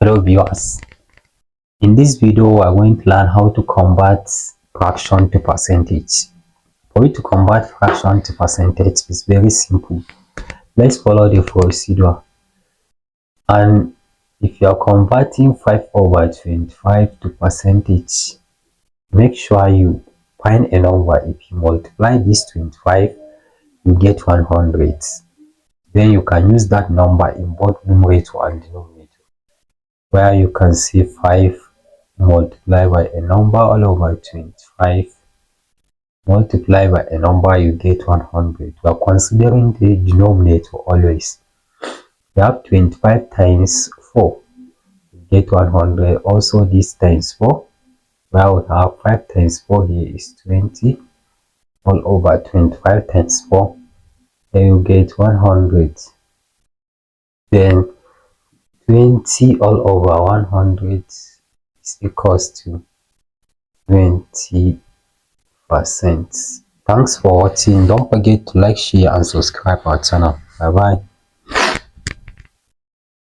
Hello viewers, in this video we are going to learn how to convert fraction to percentage. For you to convert fraction to percentage is very simple. Let's follow the procedure. And if you are converting 5/25 to percentage, make sure you find a number. If you multiply this 25, you get 100. Then you can use that number in both numerator and denominator, where you can see 5 multiply by a number all over 25 multiply by a number, you get 100. We are considering the denominator always. We have 25 times 4, you get 100. Also this times 4, where we have 5 times 4 here is 20 all over 25 times 4, then you get 100. Then 20 all over 100 is equals to 20%. Thanks for watching. Don't forget to like, share and subscribe our channel. Bye bye.